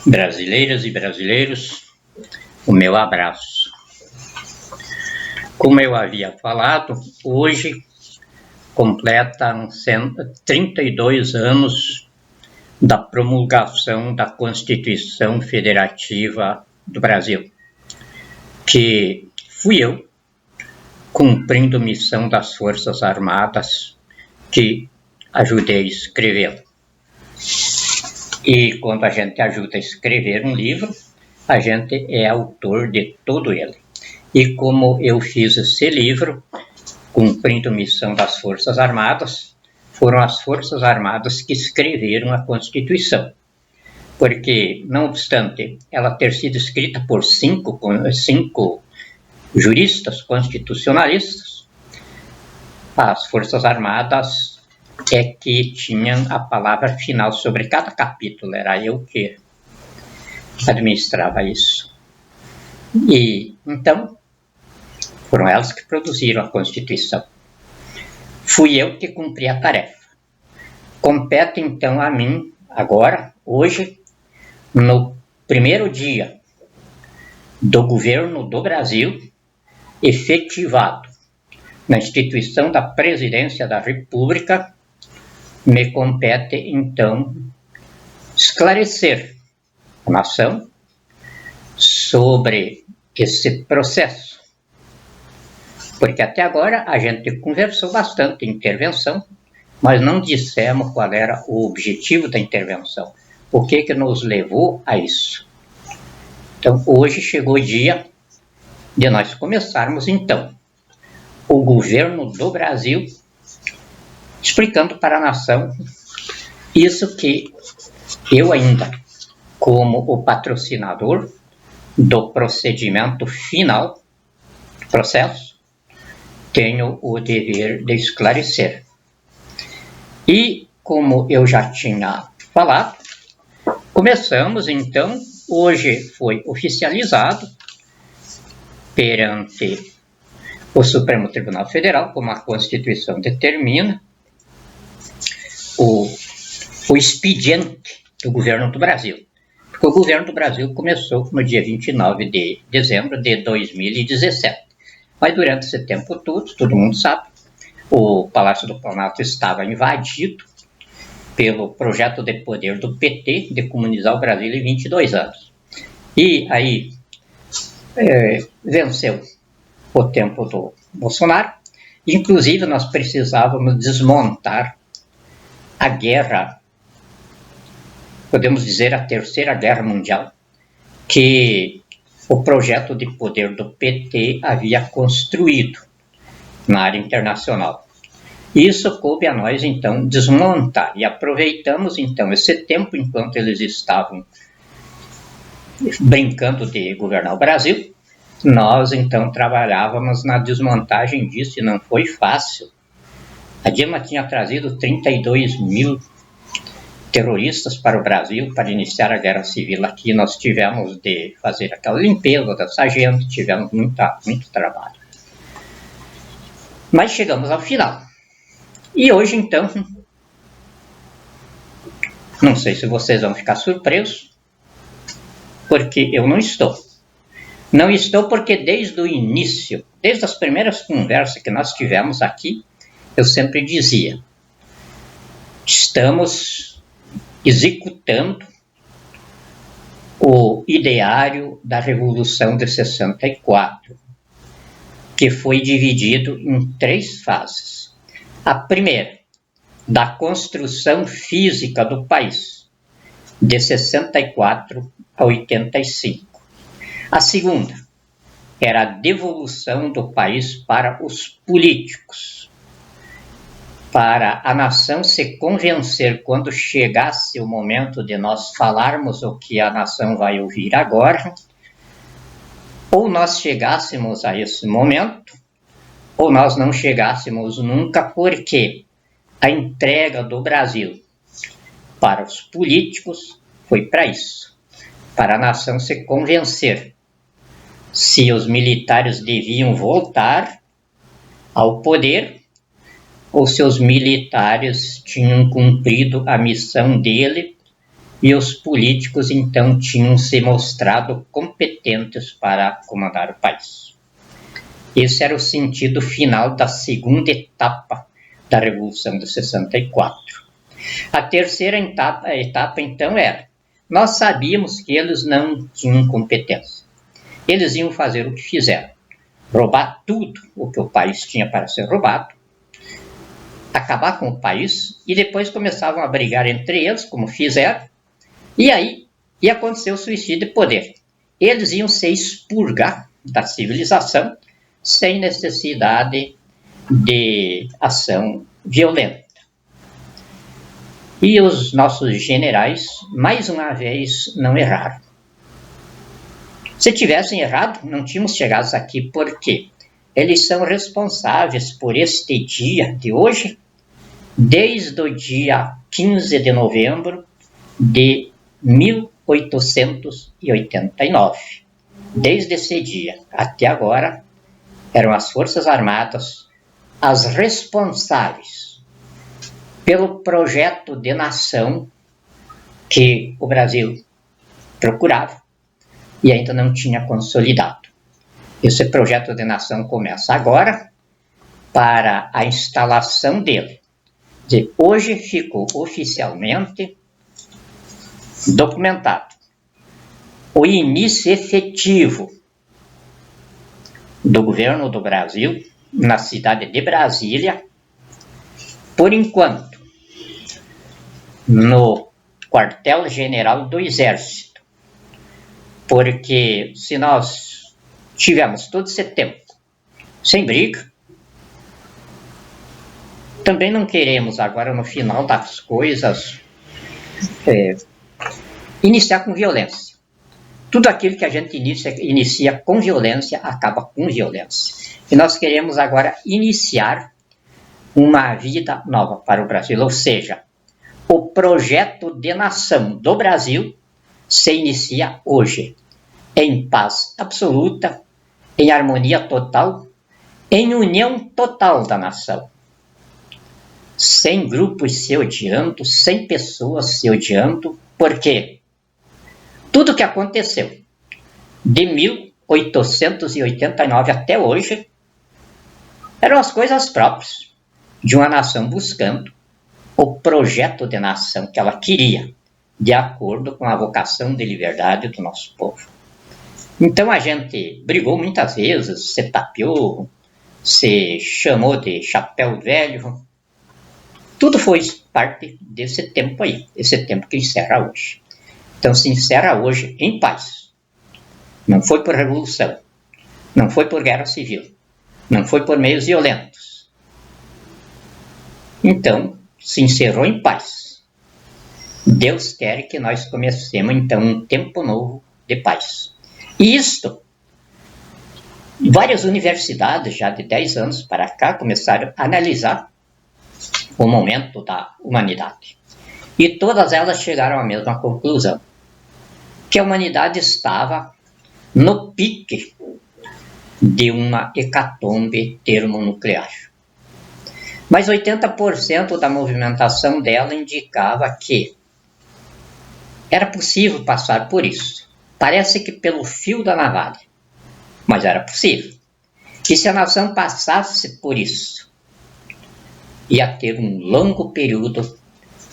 Brasileiras e brasileiros, o meu abraço. Como eu havia falado, hoje completam 32 anos da promulgação da Constituição Federativa do Brasil, que fui eu, cumprindo missão das Forças Armadas, que ajudei a escrevê-la. E quando a gente ajuda a escrever um livro, a gente é autor de todo ele. E como eu fiz esse livro, cumprindo missão das Forças Armadas, foram as Forças Armadas que escreveram a Constituição. Porque, não obstante ela ter sido escrita por cinco juristas constitucionalistas, as Forças Armadas é que tinham a palavra final sobre cada capítulo, era eu que administrava isso. E, então, foram elas que produziram a Constituição. Fui eu que cumpri a tarefa. Compete, então, a mim, agora, hoje, no primeiro dia do governo do Brasil, efetivado na instituição da Presidência da República, me compete, então, esclarecer a nação sobre esse processo. Porque até agora a gente conversou bastante em intervenção, mas não dissemos qual era o objetivo da intervenção, o que nos levou a isso. Então, hoje chegou o dia de nós começarmos, então, o governo do Brasil explicando para a nação isso que eu ainda, como o patrocinador do procedimento final do processo, tenho o dever de esclarecer. E, como eu já tinha falado, começamos então, hoje foi oficializado perante o Supremo Tribunal Federal, como a Constituição determina, o expediente do governo do Brasil. Porque o governo do Brasil começou no dia 29 de dezembro de 2017. Mas durante esse tempo todo mundo sabe, o Palácio do Planalto estava invadido pelo projeto de poder do PT de comunizar o Brasil em 22 anos. E aí venceu o tempo do Bolsonaro. Inclusive, nós precisávamos desmontar a guerra, podemos dizer a Terceira Guerra Mundial, que o projeto de poder do PT havia construído na área internacional. Isso coube a nós, então, desmontar, e aproveitamos, então, esse tempo enquanto eles estavam brincando de governar o Brasil. Nós, então, trabalhávamos na desmontagem disso, e não foi fácil. A Dilma tinha trazido 32 mil terroristas para o Brasil para iniciar a guerra civil aqui. Nós tivemos de fazer aquela limpeza dessa gente, tivemos muito trabalho. Mas chegamos ao final. E hoje, então, não sei se vocês vão ficar surpresos, porque eu não estou. Não estou porque desde o início, desde as primeiras conversas que nós tivemos aqui, eu sempre dizia, estamos executando o ideário da Revolução de 64, que foi dividido em 3 fases. A primeira, da construção física do país, de 64 a 85. A segunda, era a devolução do país para os políticos, para a nação se convencer quando chegasse o momento de nós falarmos o que a nação vai ouvir agora, ou nós chegássemos a esse momento, ou nós não chegássemos nunca, porque a entrega do Brasil para os políticos foi para isso, para a nação se convencer se os militares deviam voltar ao poder ou se os militares tinham cumprido a missão dele e os políticos então tinham se mostrado competentes para comandar o país. Esse era o sentido final da segunda etapa da Revolução de 64. A terceira etapa então era: nós sabíamos que eles não tinham competência. Eles iam fazer o que fizeram: roubar tudo o que o país tinha para ser roubado, acabar com o país, e depois começavam a brigar entre eles, como fizeram, e aí ia acontecer o suicídio de poder. Eles iam se expurgar da civilização sem necessidade de ação violenta. E os nossos generais, mais uma vez, não erraram. Se tivessem errado, não tínhamos chegado aqui, porque eles são responsáveis por este dia de hoje, desde o dia 15 de novembro de 1889. Desde esse dia até agora, eram as Forças Armadas as responsáveis pelo projeto de nação que o Brasil procurava e ainda não tinha consolidado. Esse projeto de nação começa agora para a instalação dele. Hoje ficou oficialmente documentado o início efetivo do governo do Brasil na cidade de Brasília, por enquanto, no quartel-general do Exército, porque se nós tivemos todo esse tempo sem briga, também não queremos agora, no final das coisas, iniciar com violência. Tudo aquilo que a gente inicia com violência, acaba com violência. E nós queremos agora iniciar uma vida nova para o Brasil, ou seja, o projeto de nação do Brasil se inicia hoje, em paz absoluta, em harmonia total, em união total da nação. Sem grupos se odiando, sem pessoas se odiando, porque tudo que aconteceu de 1889 até hoje eram as coisas próprias de uma nação buscando o projeto de nação que ela queria, de acordo com a vocação de liberdade do nosso povo. Então a gente brigou muitas vezes, se tapeou, se chamou de chapéu velho. Tudo foi parte desse tempo aí, esse tempo que encerra hoje. Então se encerra hoje em paz. Não foi por revolução, não foi por guerra civil, não foi por meios violentos. Então se encerrou em paz. Deus quer que nós comecemos então um tempo novo de paz. E isto, várias universidades já de 10 anos para cá começaram a analisar o momento da humanidade. E todas elas chegaram à mesma conclusão, que a humanidade estava no pique de uma hecatombe termonuclear. Mas 80% da movimentação dela indicava que era possível passar por isso. Parece que pelo fio da navalha, mas era possível. E se a nação passasse por isso, ia ter um longo período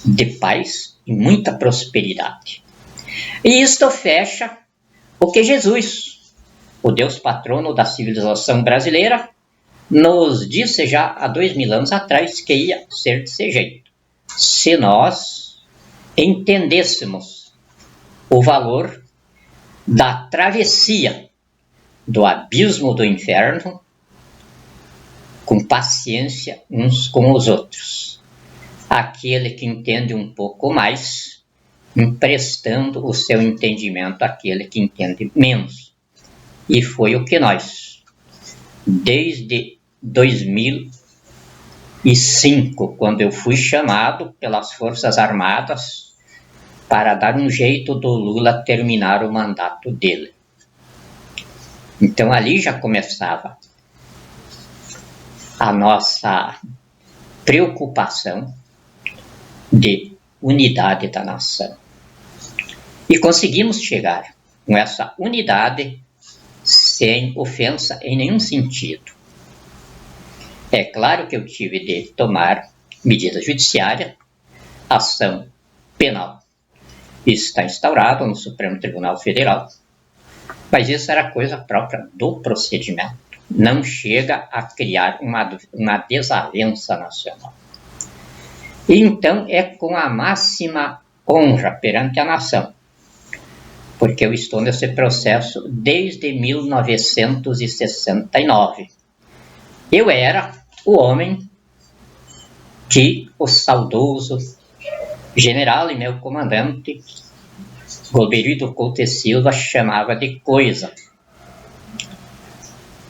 de paz e muita prosperidade. E isto fecha o que Jesus, o Deus patrono da civilização brasileira, nos disse já há 2000 anos atrás que ia ser desse jeito, se nós entendêssemos o valor da travessia do abismo do inferno com paciência uns com os outros. Aquele que entende um pouco mais, emprestando o seu entendimento àquele que entende menos. E foi o que nós, desde 2005, quando eu fui chamado pelas Forças Armadas para dar um jeito do Lula terminar o mandato dele. Então ali já começava a nossa preocupação de unidade da nação. E conseguimos chegar com essa unidade sem ofensa em nenhum sentido. É claro que eu tive de tomar medida judiciária, ação penal. Isso está instaurado no Supremo Tribunal Federal, mas isso era coisa própria do procedimento. Não chega a criar uma desavença nacional. E então é com a máxima honra perante a nação, porque eu estou nesse processo desde 1969. Eu era o homem que o saudoso general e meu comandante, Golbery Couto e Silva, chamava de coisa.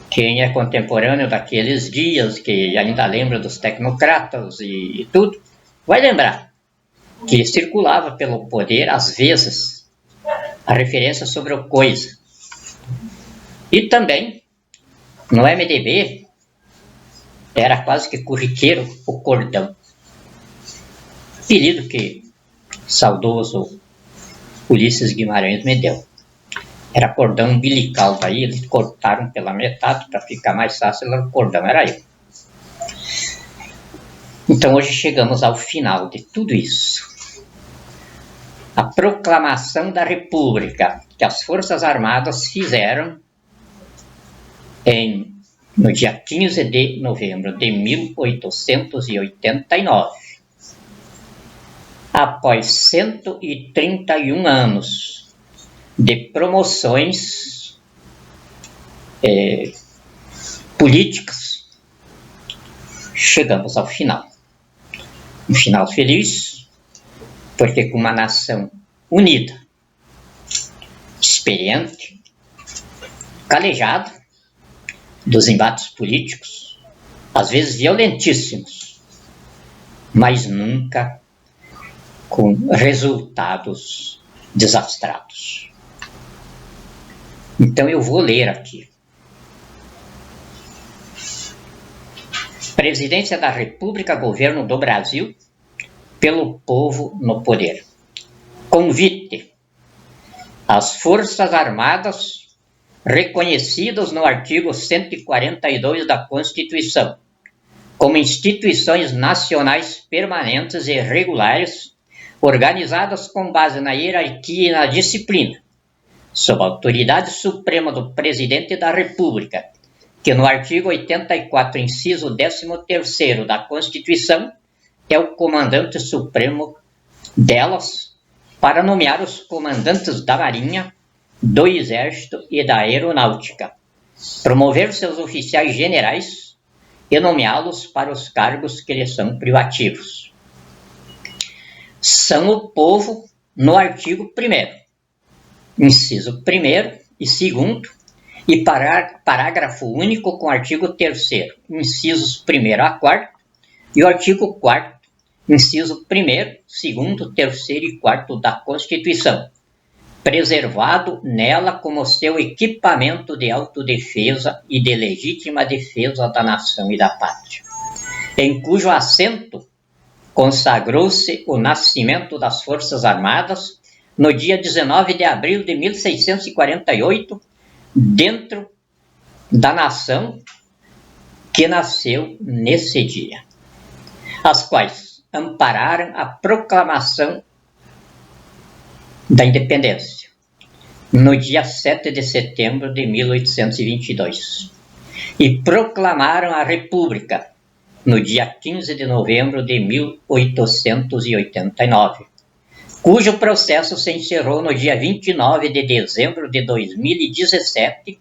Quem é contemporâneo daqueles dias, que ainda lembra dos tecnocratas e tudo, vai lembrar que circulava pelo poder, às vezes, a referência sobre o coisa. E também, no MDB, era quase que corriqueiro o cordão. Apelido que saudoso Ulisses Guimarães me deu. Era cordão umbilical, daí eles cortaram pela metade para ficar mais fácil, o cordão era eu. Então hoje chegamos ao final de tudo isso. A proclamação da República que as Forças Armadas fizeram no dia 15 de novembro de 1889. Após 131 anos de promoções políticas, chegamos ao final. Um final feliz, porque com uma nação unida, experiente, calejada dos embates políticos, às vezes violentíssimos, mas nunca com resultados desastrados. Então eu vou ler aqui. Presidência da República, Governo do Brasil, pelo povo no poder. Convite às Forças Armadas reconhecidas no artigo 142 da Constituição como instituições nacionais permanentes e regulares, organizadas com base na hierarquia e na disciplina, sob a autoridade suprema do Presidente da República, que no artigo 84, inciso 13º da Constituição, é o comandante supremo delas, para nomear os comandantes da Marinha, do Exército e da Aeronáutica, promover seus oficiais generais e nomeá-los para os cargos que lhes são privativos. São o povo no artigo 1º, inciso 1º e 2º, e parágrafo único com o artigo 3º, incisos 1º a 4º, e o artigo 4º, inciso 1º, 2º, 3º e 4º da Constituição, preservado nela como seu equipamento de autodefesa e de legítima defesa da nação e da pátria, em cujo assento consagrou-se o nascimento das Forças Armadas no dia 19 de abril de 1648, dentro da nação que nasceu nesse dia, as quais ampararam a proclamação da independência no dia 7 de setembro de 1822 e proclamaram a República no dia 15 de novembro de 1889, cujo processo se encerrou no dia 29 de dezembro de 2017,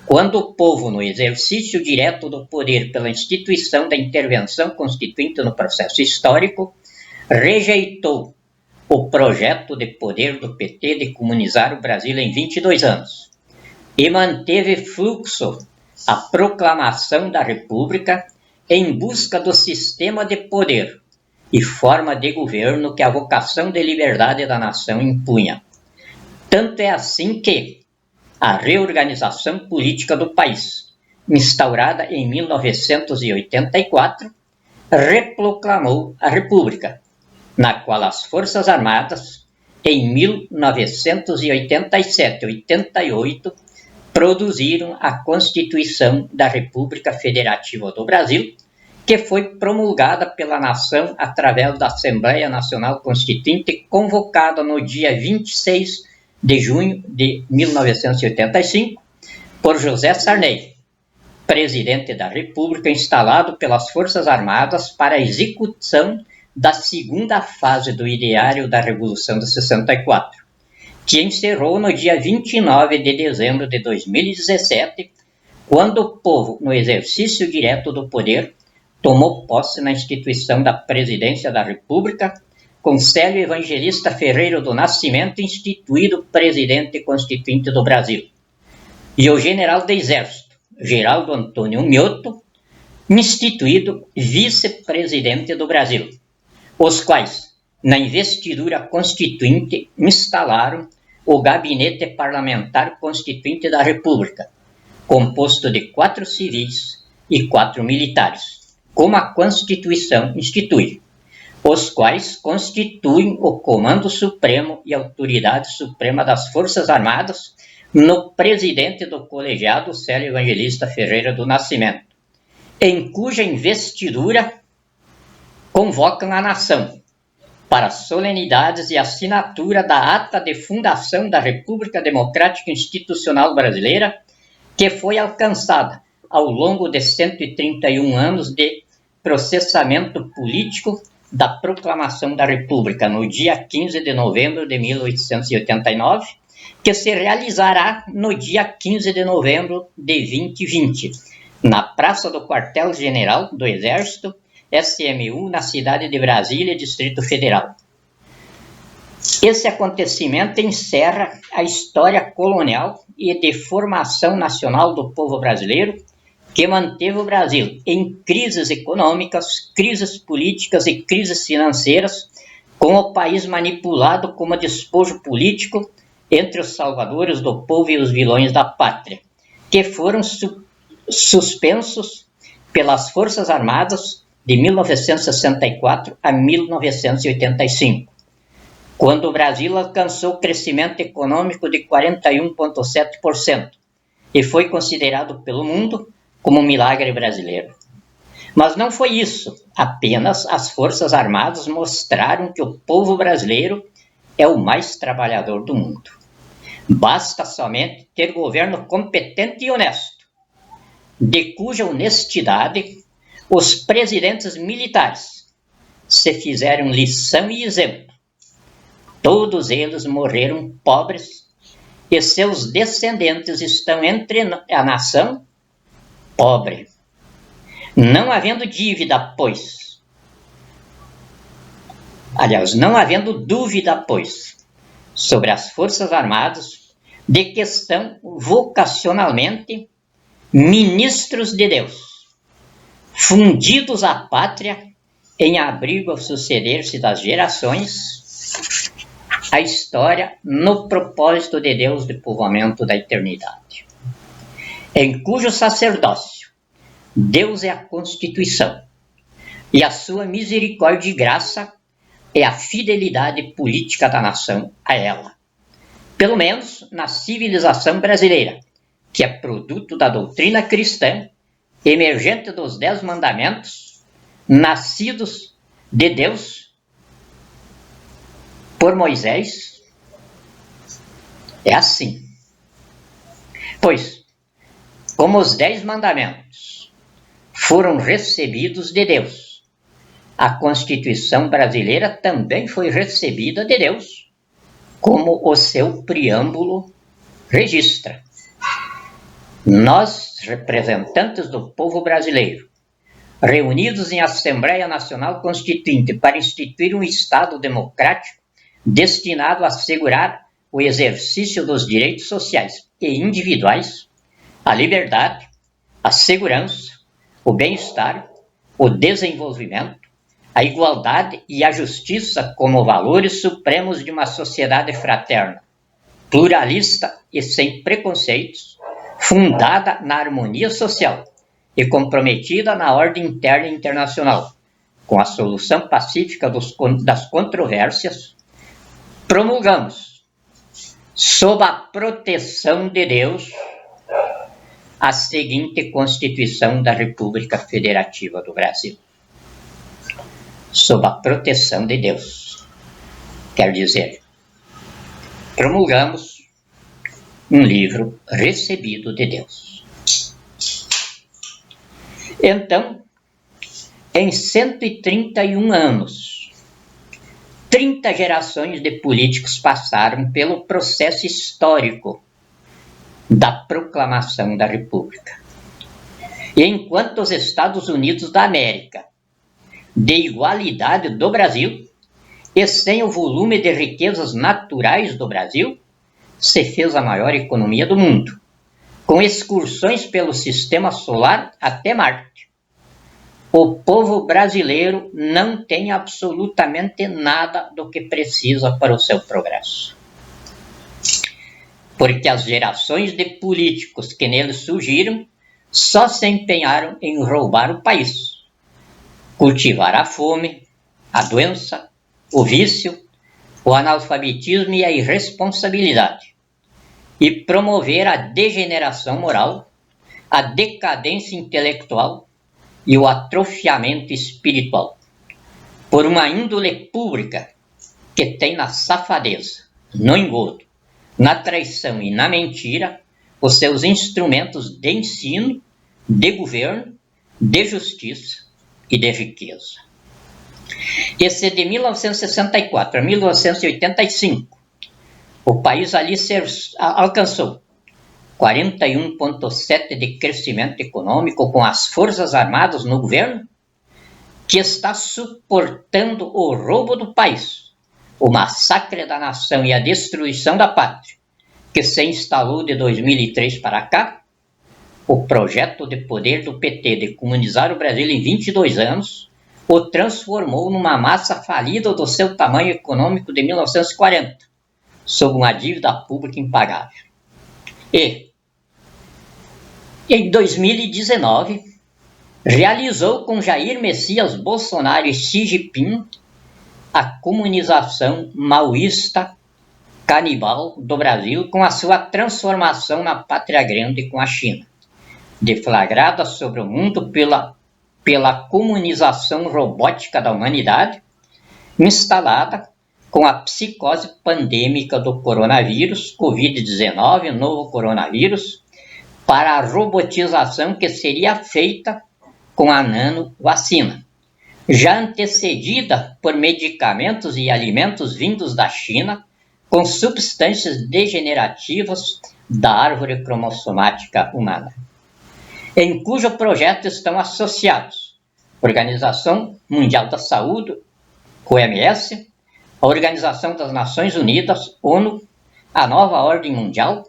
quando o povo, no exercício direto do poder pela instituição da intervenção constituinte no processo histórico, rejeitou o projeto de poder do PT de comunizar o Brasil em 22 anos e manteve fluxo a proclamação da República em busca do sistema de poder e forma de governo que a vocação de liberdade da nação impunha. Tanto é assim que a reorganização política do país, instaurada em 1984, reproclamou a República, na qual as Forças Armadas em 1987 e 88, produziram a Constituição da República Federativa do Brasil, que foi promulgada pela nação através da Assembleia Nacional Constituinte, convocada no dia 26 de junho de 1985, por José Sarney, presidente da República, instalado pelas Forças Armadas para a execução da segunda fase do ideário da Revolução de 64, que encerrou no dia 29 de dezembro de 2017, quando o povo, no exercício direto do poder, tomou posse na instituição da Presidência da República, com Célio Evangelista Ferreira do Nascimento instituído presidente constituinte do Brasil, e o general do Exército, Geraldo Antônio Mioto, instituído vice-presidente do Brasil, os quais, na investidura constituinte, instalaram o Gabinete Parlamentar Constituinte da República, composto de 4 civis e 4 militares, como a Constituição institui, os quais constituem o Comando Supremo e Autoridade Suprema das Forças Armadas, no presidente do colegiado Célio Evangelista Ferreira do Nascimento, em cuja investidura convocam a nação para solenidades e assinatura da Ata de Fundação da República Democrática Institucional Brasileira, que foi alcançada ao longo de 131 anos de processamento político da Proclamação da República, no dia 15 de novembro de 1889, que se realizará no dia 15 de novembro de 2020, na Praça do Quartel-General do Exército, SMU, na cidade de Brasília, Distrito Federal. Esse acontecimento encerra a história colonial e de formação nacional do povo brasileiro, que manteve o Brasil em crises econômicas, crises políticas e crises financeiras, com o país manipulado como despojo político entre os salvadores do povo e os vilões da pátria, que foram suspensos pelas Forças Armadas de 1964 a 1985, quando o Brasil alcançou crescimento econômico de 41,7% e foi considerado pelo mundo como um milagre brasileiro. Mas não foi isso, apenas as Forças Armadas mostraram que o povo brasileiro é o mais trabalhador do mundo. Basta somente ter governo competente e honesto, de cuja honestidade os presidentes militares se fizeram lição e exemplo. Todos eles morreram pobres e seus descendentes estão entre a nação pobre, não havendo dívida, não havendo dúvida, sobre as Forças Armadas, de que são vocacionalmente ministros de Deus, fundidos à pátria em abrigo ao suceder-se das gerações, a história no propósito de Deus de povoamento da eternidade, em cujo sacerdócio Deus é a Constituição e a sua misericórdia e graça é a fidelidade política da nação a ela, pelo menos na civilização brasileira, que é produto da doutrina cristã, emergente dos 10 mandamentos, nascidos de Deus por Moisés. É assim. Pois, como os 10 mandamentos foram recebidos de Deus, a Constituição brasileira também foi recebida de Deus, como o seu preâmbulo registra. Nós, representantes do povo brasileiro, reunidos em Assembleia Nacional Constituinte para instituir um Estado democrático destinado a assegurar o exercício dos direitos sociais e individuais, a liberdade, a segurança, o bem-estar, o desenvolvimento, a igualdade e a justiça como valores supremos de uma sociedade fraterna, pluralista e sem preconceitos, fundada na harmonia social e comprometida na ordem interna e internacional, com a solução pacífica das controvérsias, promulgamos, sob a proteção de Deus, a seguinte Constituição da República Federativa do Brasil. Sob a proteção de Deus. Quer dizer, promulgamos um livro recebido de Deus. Então, em 131 anos, 30 gerações de políticos passaram pelo processo histórico da proclamação da República. E enquanto os Estados Unidos da América, de igualdade do Brasil, e sem o volume de riquezas naturais do Brasil, se fez a maior economia do mundo, com excursões pelo sistema solar até Marte. O povo brasileiro não tem absolutamente nada do que precisa para o seu progresso. Porque as gerações de políticos que neles surgiram só se empenharam em roubar o país, cultivar a fome, a doença, o vício, o analfabetismo e a irresponsabilidade, e promover a degeneração moral, a decadência intelectual e o atrofiamento espiritual, por uma índole pública que tem na safadeza, no engodo, na traição e na mentira os seus instrumentos de ensino, de governo, de justiça e de riqueza. Esse de 1964 a 1985, o país ali alcançou 41,7% de crescimento econômico com as Forças Armadas no governo, que está suportando o roubo do país, o massacre da nação e a destruição da pátria, que se instalou de 2003 para cá, o projeto de poder do PT de comunizar o Brasil em 22 anos, o transformou numa massa falida do seu tamanho econômico de 1940, sob uma dívida pública impagável. E, em 2019, realizou com Jair Messias Bolsonaro e Xi Jinping a comunização maoísta canibal do Brasil com a sua transformação na pátria grande com a China, deflagrada sobre o mundo pela comunização robótica da humanidade, instalada com a psicose pandêmica do coronavírus, Covid-19, novo coronavírus, para a robotização que seria feita com a nanovacina, já antecedida por medicamentos e alimentos vindos da China, com substâncias degenerativas da árvore cromossomática humana, em cujo projeto estão associados a Organização Mundial da Saúde, OMS, a Organização das Nações Unidas, ONU, a Nova Ordem Mundial,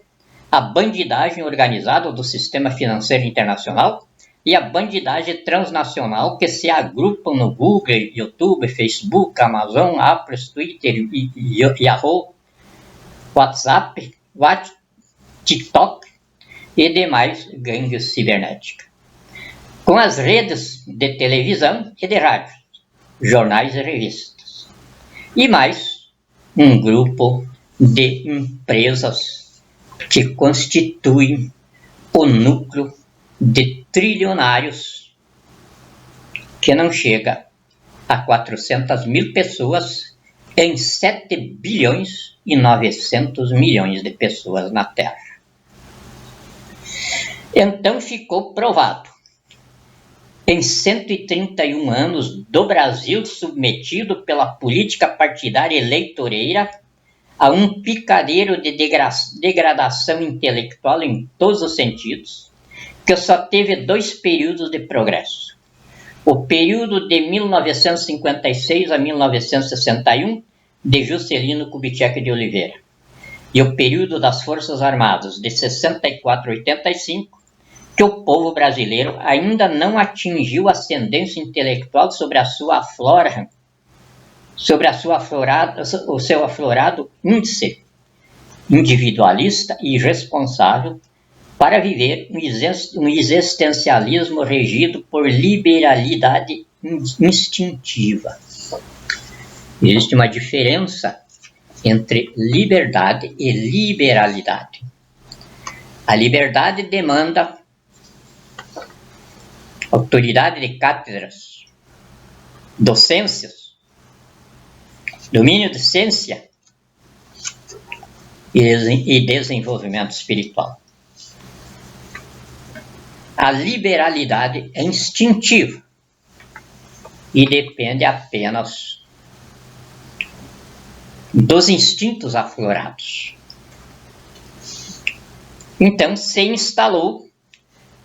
a bandidagem organizada do Sistema Financeiro Internacional e a bandidagem transnacional que se agrupam no Google, YouTube, Facebook, Amazon, Apple, Twitter, Yahoo, WhatsApp, TikTok e demais gangues cibernéticas. Com as redes de televisão e de rádio, jornais e revistas. E mais um grupo de empresas que constituem o núcleo de trilionários que não chega a 400 mil pessoas em 7 bilhões e 900 milhões de pessoas na Terra. Então ficou provado, em 131 anos do Brasil submetido pela política partidária eleitoreira a um picadeiro de degradação intelectual em todos os sentidos, que só teve 2 períodos de progresso. O período de 1956 a 1961, de Juscelino Kubitschek de Oliveira, e o período das Forças Armadas, de 64 a 85, que o povo brasileiro ainda não atingiu ascendência intelectual sobre a sua flora, o seu aflorado índice individualista e irresponsável para viver um existencialismo regido por liberalidade instintiva. Existe uma diferença entre liberdade e liberalidade. A liberdade demanda autoridade de cátedras, docências, domínio de ciência e desenvolvimento espiritual. A liberalidade é instintiva e depende apenas dos instintos aflorados. Então, se instalou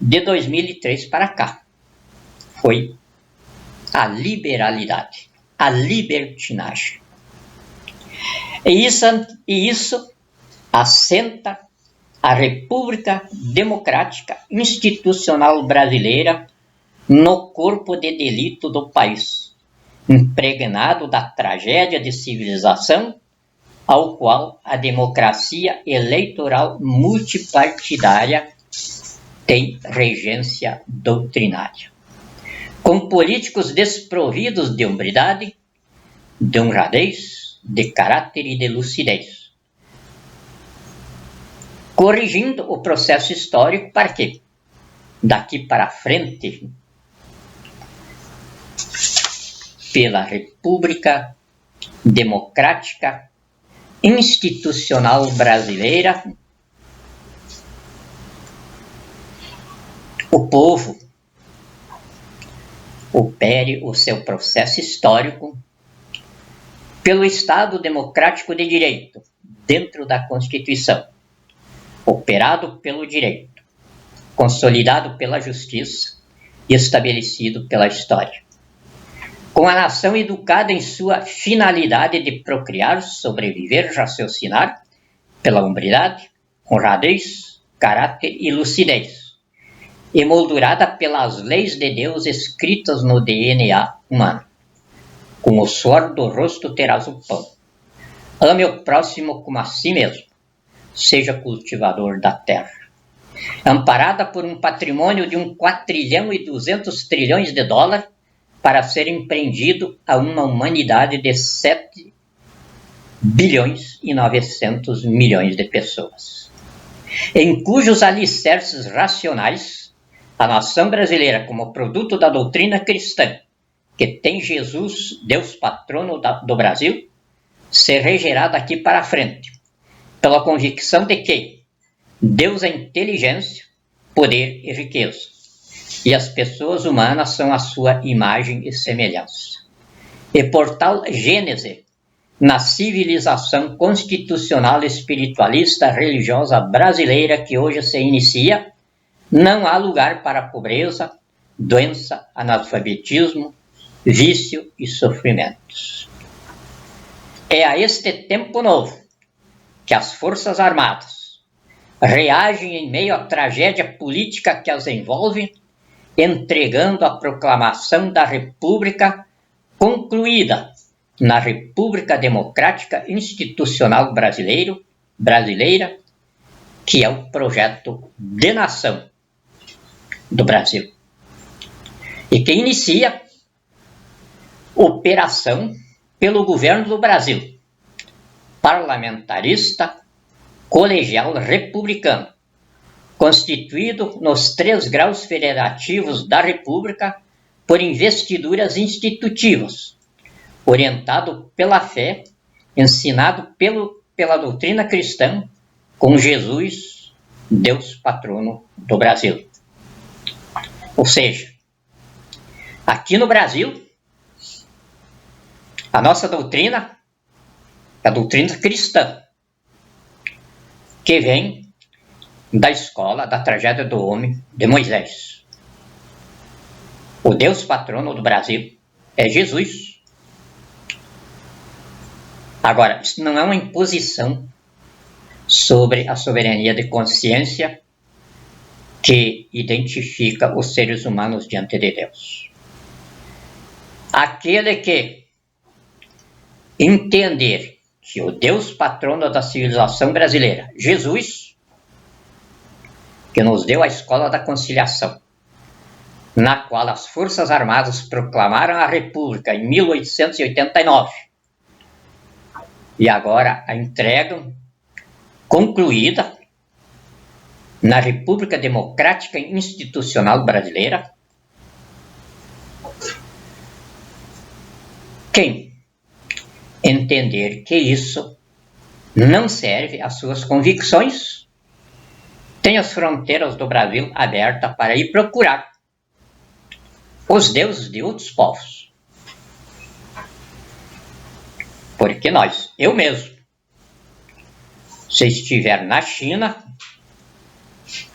de 2003 para cá. Foi a liberalidade, a libertinagem. E isso assenta a República Democrática Institucional Brasileira no corpo de delito do país, impregnado da tragédia de civilização ao qual a democracia eleitoral multipartidária tem regência doutrinária. Com políticos desprovidos de hombridade, de honradez, de caráter e de lucidez. Corrigindo o processo histórico para que, daqui para frente, pela República Democrática Institucional Brasileira, o povo opere o seu processo histórico pelo Estado Democrático de Direito, dentro da Constituição, operado pelo direito, consolidado pela justiça e estabelecido pela história. Com a nação educada em sua finalidade de procriar, sobreviver, raciocinar, pela hombridade, honradez, caráter e lucidez, emoldurada pelas leis de Deus escritas no DNA humano. Com o suor do rosto terás o pão. Ame o próximo como a si mesmo. Seja cultivador da terra. Amparada por um patrimônio de 1,2 trilhões de dólares, para ser empreendido a uma humanidade de 7 bilhões e 900 milhões de pessoas, em cujos alicerces racionais a nação brasileira, como produto da doutrina cristã, que tem Jesus, Deus patrono do Brasil, se regerá daqui para frente, pela convicção de que Deus é inteligência, poder e riqueza, e as pessoas humanas são a sua imagem e semelhança. E por tal gênese, na civilização constitucional espiritualista religiosa brasileira que hoje se inicia, não há lugar para pobreza, doença, analfabetismo, vício e sofrimentos. É a este tempo novo que as Forças Armadas reagem em meio à tragédia política que as envolve, entregando a proclamação da República concluída na República Democrática Institucional Brasileira, que é o projeto de nação do Brasil, e que inicia operação pelo governo do Brasil, parlamentarista, colegial republicano, constituído nos 3 graus federativos da República por investiduras institutivas, orientado pela fé, ensinado pela doutrina cristã, com Jesus, Deus patrono do Brasil. Ou seja, aqui no Brasil, a nossa doutrina é a doutrina cristã, que vem da escola da tragédia do homem de Moisés. O Deus patrono do Brasil é Jesus. Agora, isso não é uma imposição sobre a soberania de consciência que identifica os seres humanos diante de Deus. Aquele que entender que o Deus patrono da civilização brasileira, Jesus, que nos deu a Escola da Conciliação, na qual as Forças Armadas proclamaram a República em 1889, e agora a entregam concluída na República Democrática Institucional Brasileira. Quem entender que isso não serve às suas convicções, tem as fronteiras do Brasil abertas para ir procurar os deuses de outros povos. Porque eu mesmo, se estiver na China,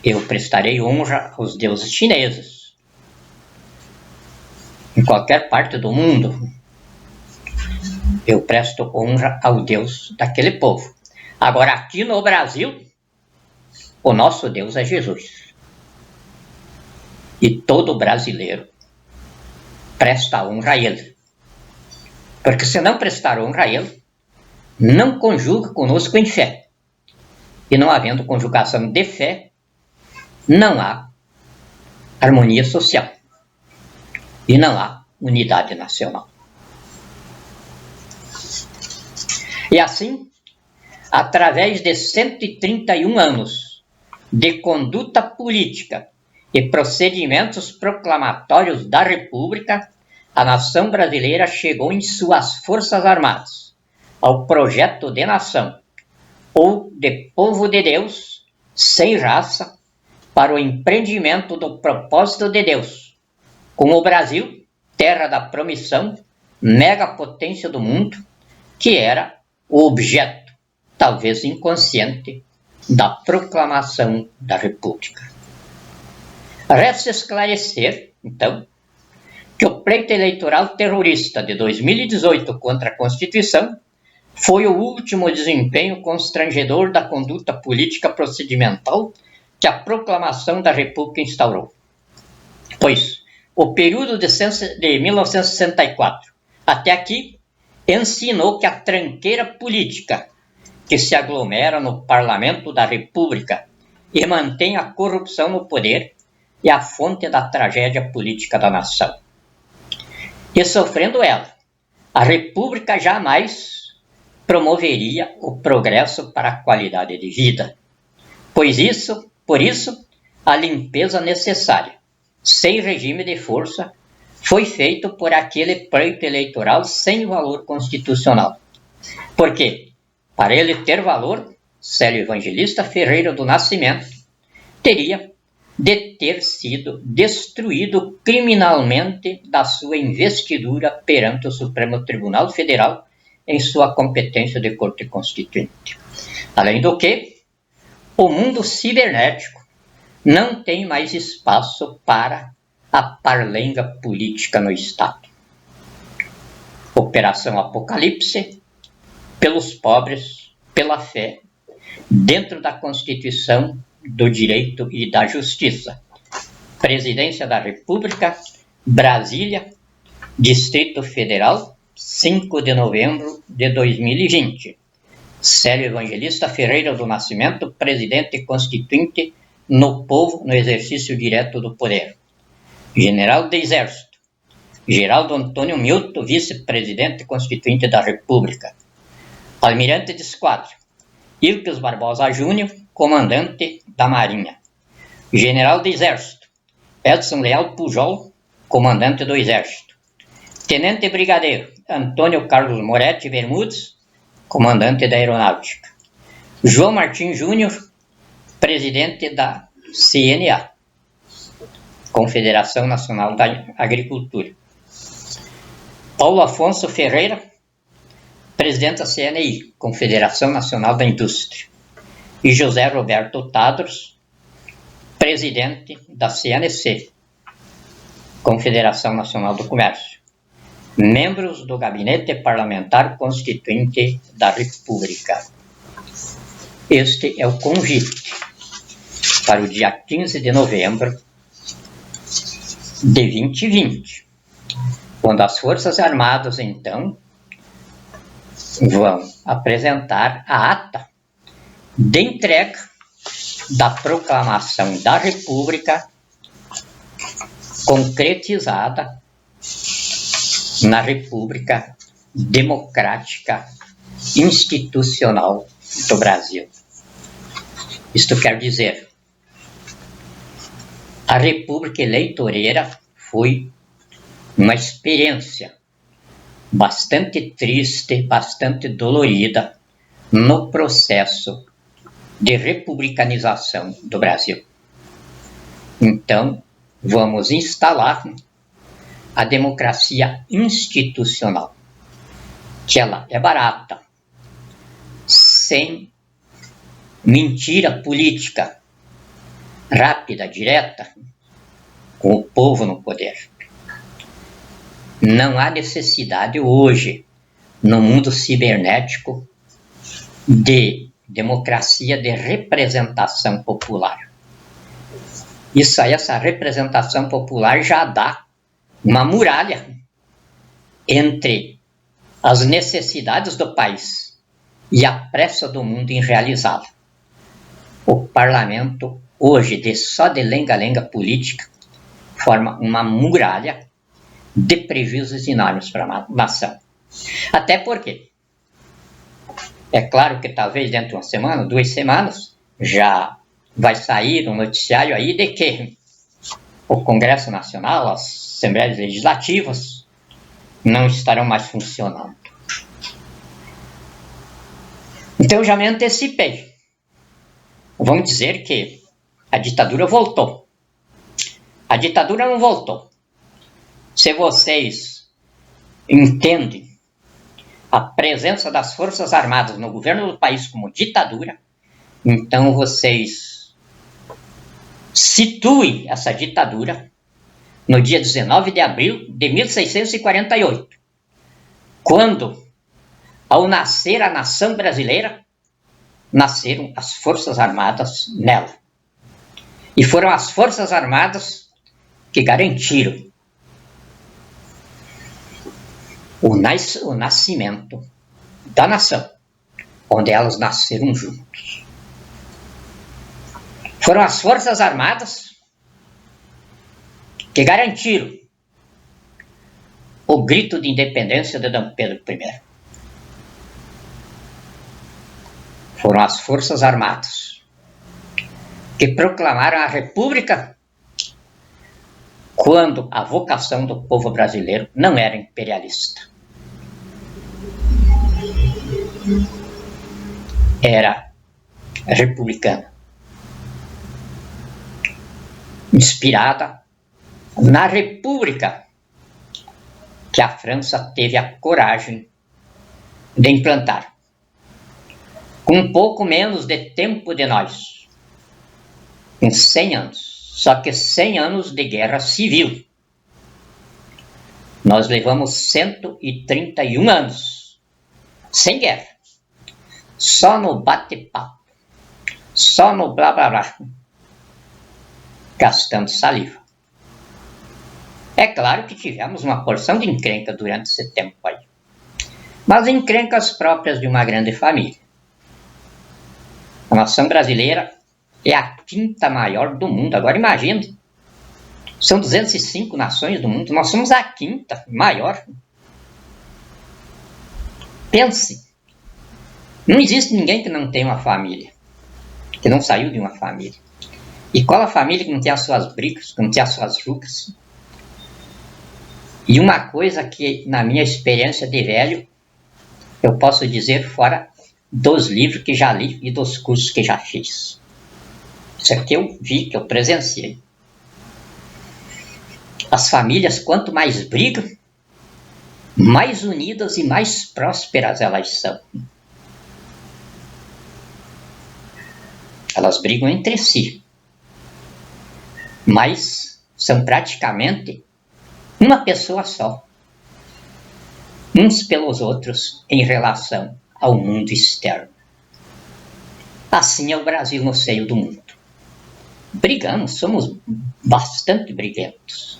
eu prestarei honra aos deuses chineses. Em qualquer parte do mundo, eu presto honra ao Deus daquele povo. Agora, aqui no Brasil, o nosso Deus é Jesus. E todo brasileiro presta honra a Ele. Porque se não prestar honra a Ele, não conjuga conosco em fé. E não havendo conjugação de fé, não há harmonia social. E não há unidade nacional. E assim, através de 131 anos de conduta política e procedimentos proclamatórios da República, a nação brasileira chegou em suas Forças Armadas ao projeto de nação, ou de povo de Deus, sem raça, para o empreendimento do propósito de Deus, com o Brasil, terra da promissão, megapotência do mundo, que era o objeto, talvez inconsciente, da proclamação da República. Resta esclarecer, então, que o pleito eleitoral terrorista de 2018 contra a Constituição foi o último desempenho constrangedor da conduta política procedimental que a proclamação da República instaurou. Pois o período de 1964 até aqui ensinou que a tranqueira política que se aglomera no Parlamento da República e mantém a corrupção no poder é a fonte da tragédia política da nação. E sofrendo ela, a República jamais promoveria o progresso para a qualidade de vida. Por isso, a limpeza necessária, sem regime de força, foi feito por aquele pleito eleitoral sem valor constitucional. Porque, para ele ter valor, Célio Evangelista Ferreira do Nascimento teria de ter sido destruído criminalmente da sua investidura perante o Supremo Tribunal Federal em sua competência de Corte Constituinte. Além do que, o mundo cibernético não tem mais espaço para a parlenga política no Estado. Operação Apocalipse, pelos pobres, pela fé, dentro da Constituição, do Direito e da Justiça. Presidência da República, Brasília, Distrito Federal, 5 de novembro de 2020. Célio Evangelista Ferreira do Nascimento, Presidente Constituinte no povo no exercício direto do poder. General do Exército, Geraldo Antônio Milton, Vice-Presidente Constituinte da República. Almirante de Esquadra, Ilques Barbosa Júnior, Comandante da Marinha. General do Exército, Edson Leal Pujol, Comandante do Exército. Tenente Brigadeiro, Antônio Carlos Moretti Bermudes, Comandante da Aeronáutica. João Martins Júnior, Presidente da CNA, Confederação Nacional da Agricultura. Paulo Afonso Ferreira, Presidente da CNI, Confederação Nacional da Indústria. E José Roberto Tadros, Presidente da CNC, Confederação Nacional do Comércio. Membros do Gabinete Parlamentar Constituinte da República. Este é o convite para o dia 15 de novembro de 2020, quando as Forças Armadas, então, vão apresentar a ata de entrega da proclamação da República concretizada na República Democrática institucional do Brasil. Isto quer dizer, a República Eleitoreira foi uma experiência bastante triste, bastante dolorida no processo de republicanização do Brasil. Então, vamos instalar a democracia institucional, que ela é barata, sem mentira política, rápida, direta, com o povo no poder. Não há necessidade hoje, no mundo cibernético, de democracia de representação popular. Isso aí, essa representação popular já dá uma muralha entre as necessidades do país e a pressa do mundo em realizá-la. O parlamento, hoje, só de lenga-lenga política, forma uma muralha de prejuízos enormes para a nação. Até porque, é claro que talvez dentro de uma semana, 2 semanas, já vai sair um noticiário aí de que o Congresso Nacional, as Assembleias Legislativas, não estarão mais funcionando. Então eu já me antecipei. Vamos dizer que a ditadura voltou. A ditadura não voltou. Se vocês entendem a presença das Forças Armadas no governo do país como ditadura, então vocês situem essa ditadura no dia 19 de abril de 1648, quando, ao nascer a nação brasileira, nasceram as Forças Armadas nela. E foram as Forças Armadas que garantiram o nascimento da nação, onde elas nasceram juntos. Foram as Forças Armadas que garantiram o grito de independência de Dom Pedro I. Foram as Forças Armadas que proclamaram a República quando a vocação do povo brasileiro não era imperialista. Era republicana, inspirada na República que a França teve a coragem de implantar. Com um pouco menos de tempo de nós, com 100 anos, só que 100 anos de guerra civil. Nós levamos 131 anos sem guerra, só no bate-papo, só no blá blá blá, gastando saliva. É claro que tivemos uma porção de encrenca durante esse tempo aí, mas encrencas próprias de uma grande família. A nação brasileira é a 5ª maior do mundo. Agora imagine, são 205 nações do mundo, nós somos a 5ª maior. Pense, não existe ninguém que não tenha uma família, que não saiu de uma família. E qual a família que não tem as suas brigas, que não tem as suas rugas? E uma coisa que, na minha experiência de velho, eu posso dizer fora dos livros que já li e dos cursos que já fiz. Isso é que eu vi, que eu presenciei. As famílias, quanto mais brigam, mais unidas e mais prósperas elas são. Elas brigam entre si, mas são praticamente uma pessoa só, uns pelos outros em relação ao mundo externo. Assim é o Brasil no seio do mundo. Brigamos, somos bastante briguentos.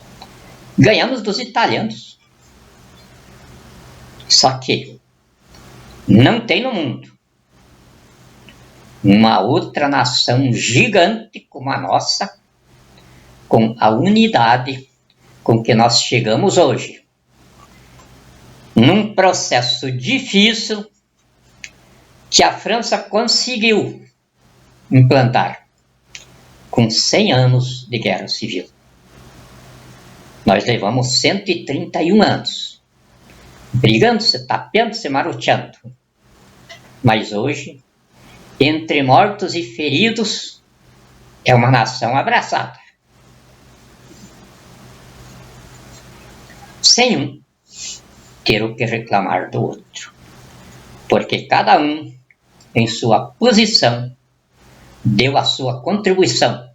Ganhamos dos italianos. Só que não tem no mundo uma outra nação gigante como a nossa, com a unidade com que nós chegamos hoje, num processo difícil que a França conseguiu implantar com 100 anos de guerra civil. Nós levamos 131 anos, brigando-se, tapeando-se, maroteando. Mas hoje, entre mortos e feridos, é uma nação abraçada. Sem um ter o que reclamar do outro. Porque cada um, em sua posição, deu a sua contribuição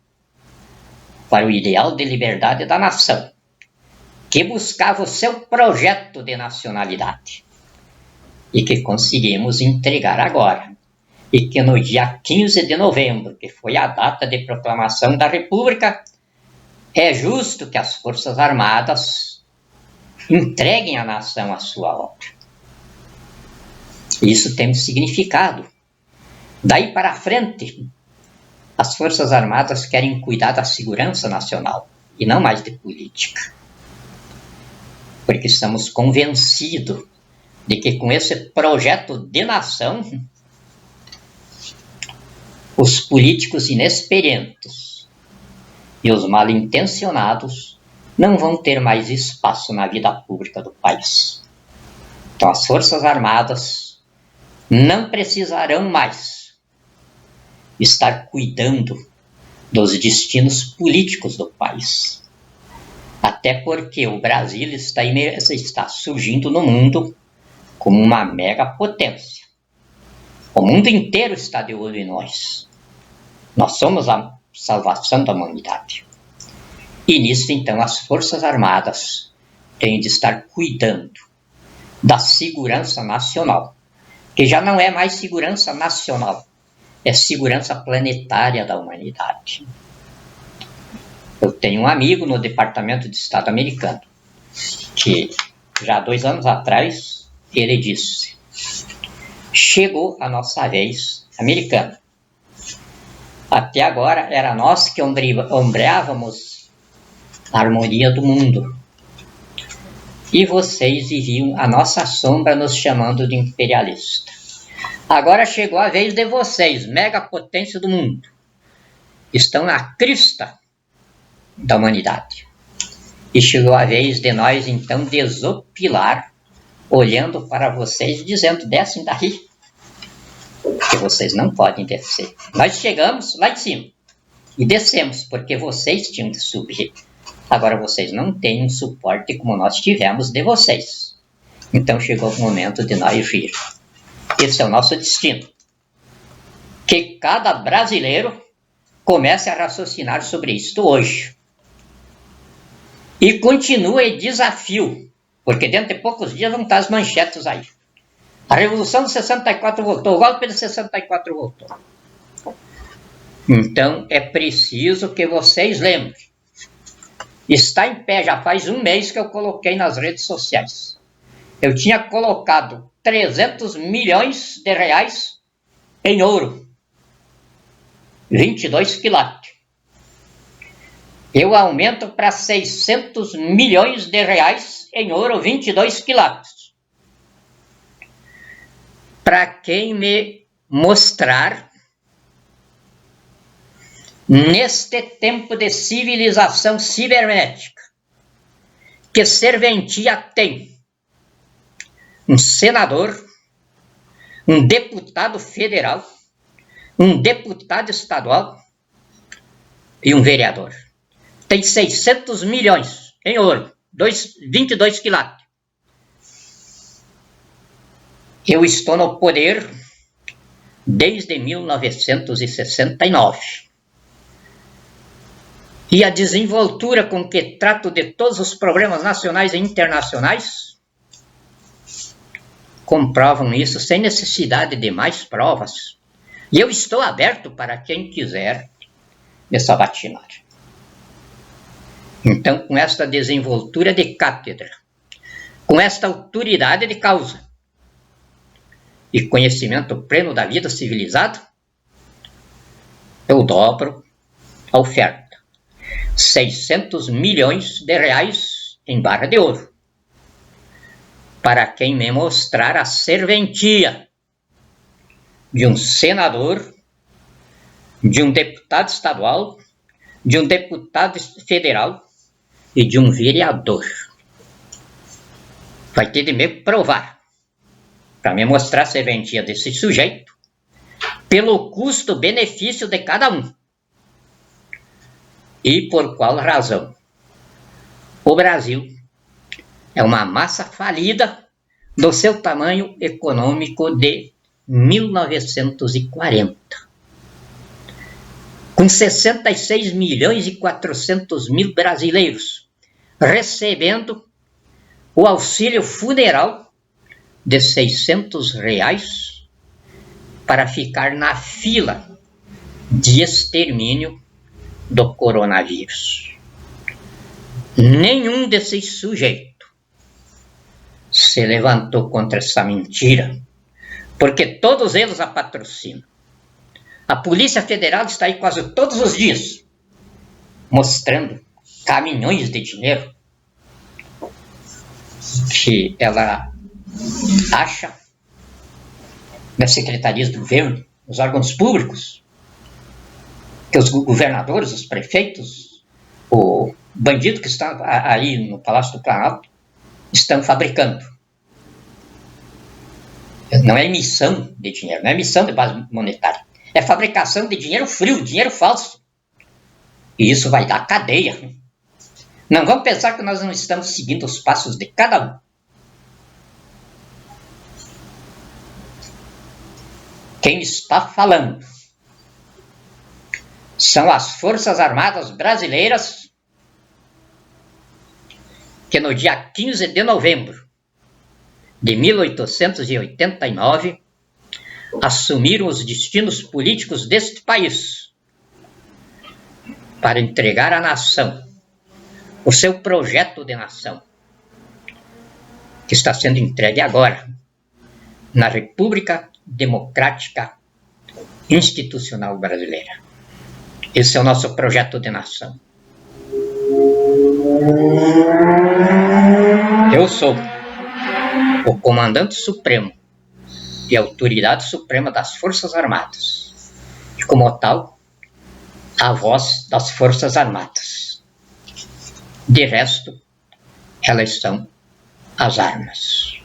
para o ideal de liberdade da nação, que buscava o seu projeto de nacionalidade e que conseguimos entregar agora. E que no dia 15 de novembro, que foi a data de proclamação da República, é justo que as Forças Armadas entreguem à nação a sua obra. Isso tem um significado. Daí para frente, as Forças Armadas querem cuidar da segurança nacional e não mais de política. Porque estamos convencidos de que com esse projeto de nação, os políticos inexperientes e os mal-intencionados não vão ter mais espaço na vida pública do país. Então, as Forças Armadas não precisarão mais estar cuidando dos destinos políticos do país. Até porque o Brasil está surgindo no mundo como uma megapotência. O mundo inteiro está de olho em nós. Nós somos a salvação da humanidade. E nisso, então, as Forças Armadas têm de estar cuidando da segurança nacional, que já não é mais segurança nacional, é segurança planetária da humanidade. Eu tenho um amigo no Departamento de Estado americano, que já 2 anos atrás, ele disse: chegou a nossa vez americana. Até agora era nós que ombreávamos a harmonia do mundo. E vocês viviam a nossa sombra nos chamando de imperialista. Agora chegou a vez de vocês, megapotência do mundo. Estão na crista da humanidade. E chegou a vez de nós, então, desopilar, olhando para vocês, dizendo: descem daí, que vocês não podem descer. Nós chegamos lá em cima e descemos, porque vocês tinham de subir. Agora vocês não têm um suporte como nós tivemos de vocês. Então chegou o momento de nós vir. Esse é o nosso destino. Que cada brasileiro comece a raciocinar sobre isto hoje. E continue desafio, porque dentro de poucos dias vão estar as manchetes aí. A Revolução de 64 voltou, o golpe de 64 voltou. Então é preciso que vocês lembrem. Está em pé, já faz 1 mês que eu coloquei nas redes sociais. Eu tinha colocado 300 milhões de reais em ouro. 22 quilates. Eu aumento para 600 milhões de reais em ouro, 22 quilates. Para quem me mostrar, neste tempo de civilização cibernética, que serventia tem um senador, um deputado federal, um deputado estadual e um vereador. Tem 600 milhões em ouro, 22 quilates. Eu estou no poder desde 1969. E a desenvoltura com que trato de todos os problemas nacionais e internacionais comprovam isso sem necessidade de mais provas. E eu estou aberto para quem quiser me sabatinar. Então, com esta desenvoltura de cátedra, com esta autoridade de causa e conhecimento pleno da vida civilizada, eu dobro a oferta. 600 milhões de reais em barra de ouro, para quem me mostrar a serventia de um senador, de um deputado estadual, de um deputado federal e de um vereador. Vai ter de me provar, para me mostrar a serventia desse sujeito, pelo custo-benefício de cada um. E por qual razão? O Brasil é uma massa falida do seu tamanho econômico de 1940. Com 66 milhões e 400 mil brasileiros recebendo o auxílio funeral de R$600 para ficar na fila de extermínio do coronavírus. Nenhum desses sujeitos se levantou contra essa mentira, porque todos eles a patrocinam. A Polícia Federal está aí quase todos os dias mostrando caminhões de dinheiro que ela acha nas secretarias do governo, nos órgãos públicos, que os governadores, os prefeitos, o bandido que está aí no Palácio do Planalto estão fabricando. Não é emissão de dinheiro, não é emissão de base monetária. É fabricação de dinheiro frio, dinheiro falso. E isso vai dar cadeia. Não vamos pensar que nós não estamos seguindo os passos de cada um. Quem está falando são as Forças Armadas Brasileiras que no dia 15 de novembro de 1889 assumiram os destinos políticos deste país para entregar à nação o seu projeto de nação, que está sendo entregue agora na República Democrática Institucional Brasileira. Esse é o nosso projeto de nação. Eu sou o Comandante Supremo e Autoridade Suprema das Forças Armadas, e como tal, a voz das Forças Armadas. De resto, elas são as armas.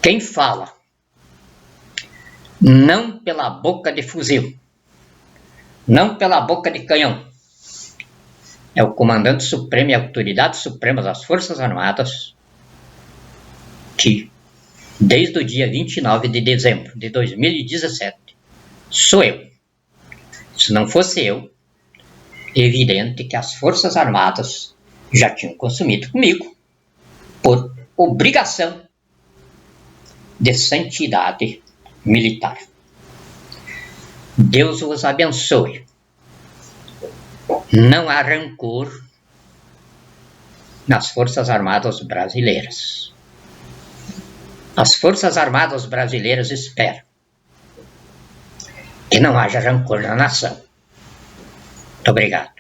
Quem fala, não pela boca de fuzil, não pela boca de canhão, é o Comandante Supremo e Autoridade Suprema das Forças Armadas, que, desde o dia 29 de dezembro de 2017, sou eu. Se não fosse eu, é evidente que as Forças Armadas já tinham consumido comigo, por obrigação de santidade militar. Deus os abençoe. Não há rancor nas Forças Armadas brasileiras. As Forças Armadas brasileiras esperam que não haja rancor na nação. Muito obrigado.